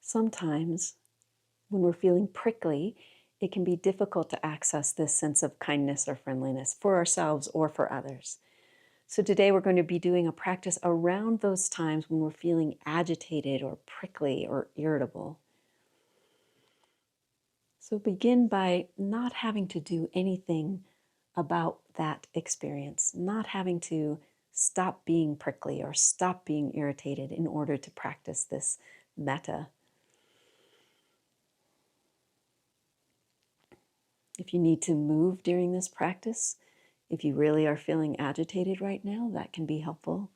Sometimes, when we're feeling prickly, it can be difficult to access this sense of kindness or friendliness for ourselves or for others. So today we're going to be doing a practice around those times when we're feeling agitated or prickly or irritable. So begin by not having to do anything about that experience, not having to stop being prickly or stop being irritated in order to practice this metta. If you need to move during this practice, if you really are feeling agitated right now, that can be helpful.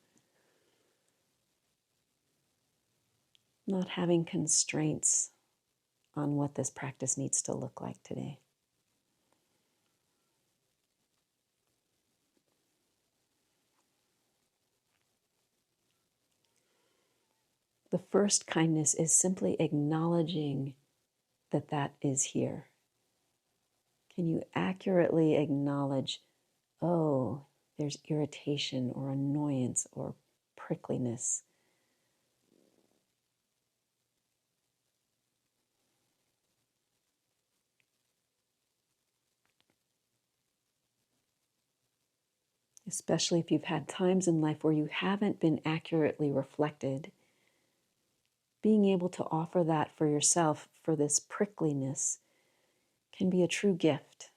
Not having constraints on what this practice needs to look like today. The first kindness is simply acknowledging that that is here. Can you accurately acknowledge, oh, there's irritation or annoyance or prickliness? Especially if you've had times in life where you haven't been accurately reflected, being able to offer that for yourself, for this prickliness, can be a true gift.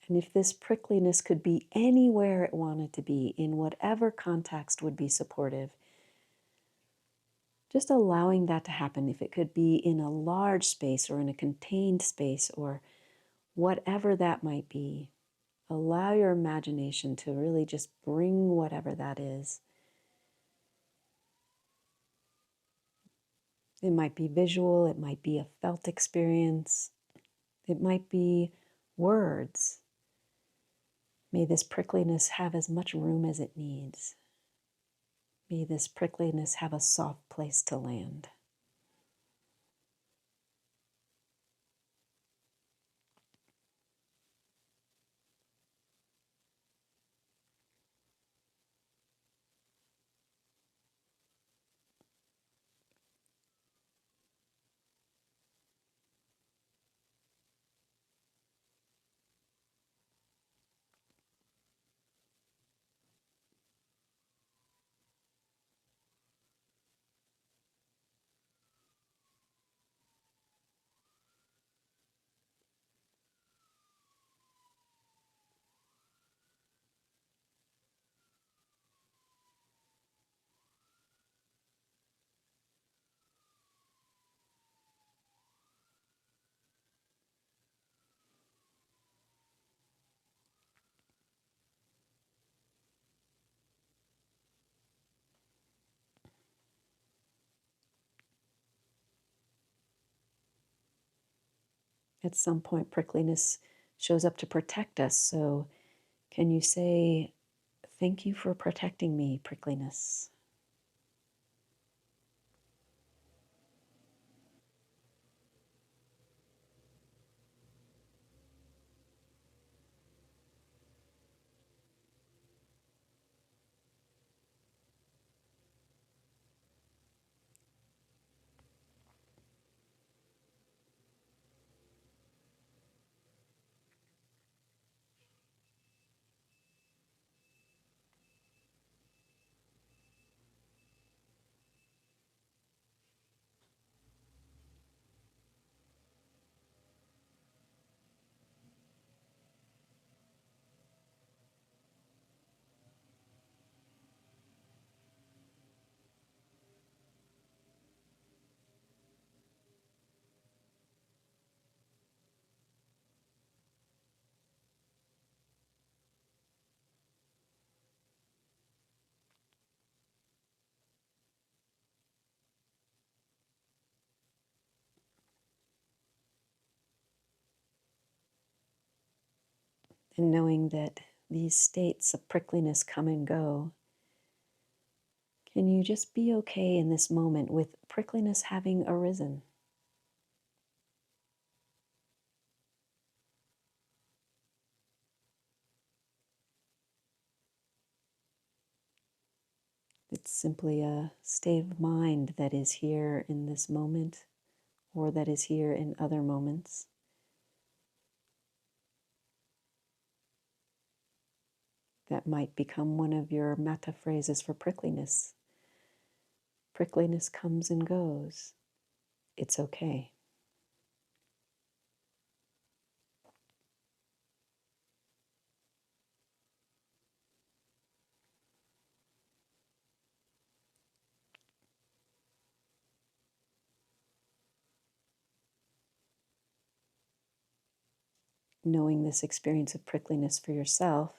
And if this prickliness could be anywhere it wanted to be, in whatever context would be supportive, just allowing that to happen. If it could be in a large space or in a contained space or whatever that might be, allow your imagination to really just bring whatever that is. It might be visual, it might be a felt experience, it might be words. May this prickliness have as much room as it needs. May this prickliness have a soft place to land. At some point, prickliness shows up to protect us. So, can you say, "Thank you for protecting me, prickliness"? And knowing that these states of prickliness come and go, can you just be okay in this moment with prickliness having arisen? It's simply a state of mind that is here in this moment or that is here in other moments. That might become one of your metta phrases for prickliness. Prickliness comes and goes. It's okay. Knowing this experience of prickliness for yourself,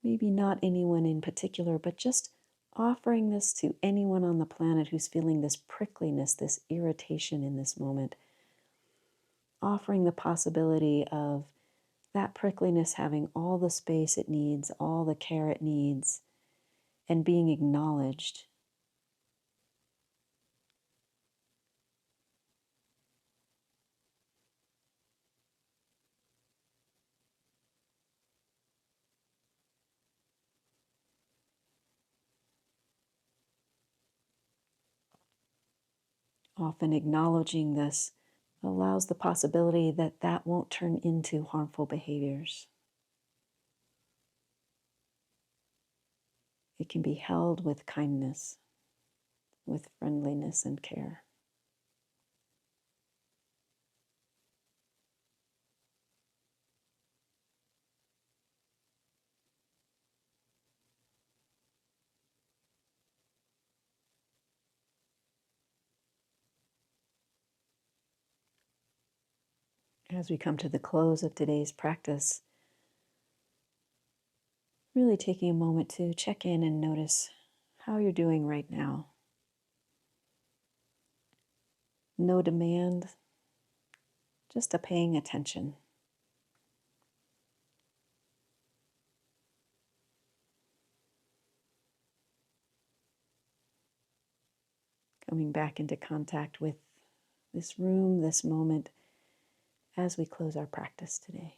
maybe not anyone in particular, but just offering this to anyone on the planet who's feeling this prickliness, this irritation in this moment, offering the possibility of that prickliness having all the space it needs, all the care it needs, and being acknowledged. Often acknowledging this allows the possibility that that won't turn into harmful behaviors. It can be held with kindness, with friendliness and care. As we come to the close of today's practice, really taking a moment to check in and notice how you're doing right now. No demand, just a paying attention. Coming back into contact with this room, this moment, as we close our practice today.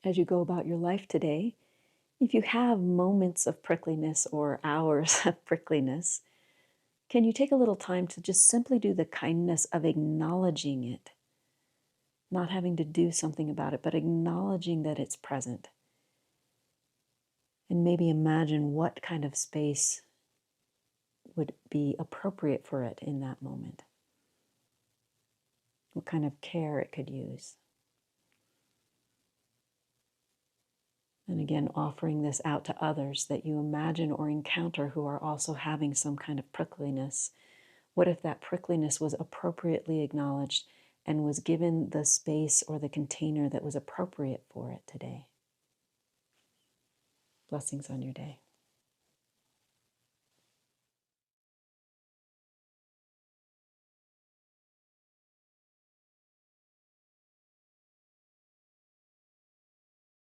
As you go about your life today, if you have moments of prickliness or hours of prickliness, can you take a little time to just simply do the kindness of acknowledging it? Not having to do something about it, but acknowledging that it's present. And maybe imagine what kind of space would be appropriate for it in that moment. What kind of care it could use. And again, offering this out to others that you imagine or encounter who are also having some kind of prickliness. What if that prickliness was appropriately acknowledged and was given the space or the container that was appropriate for it today? Blessings on your day.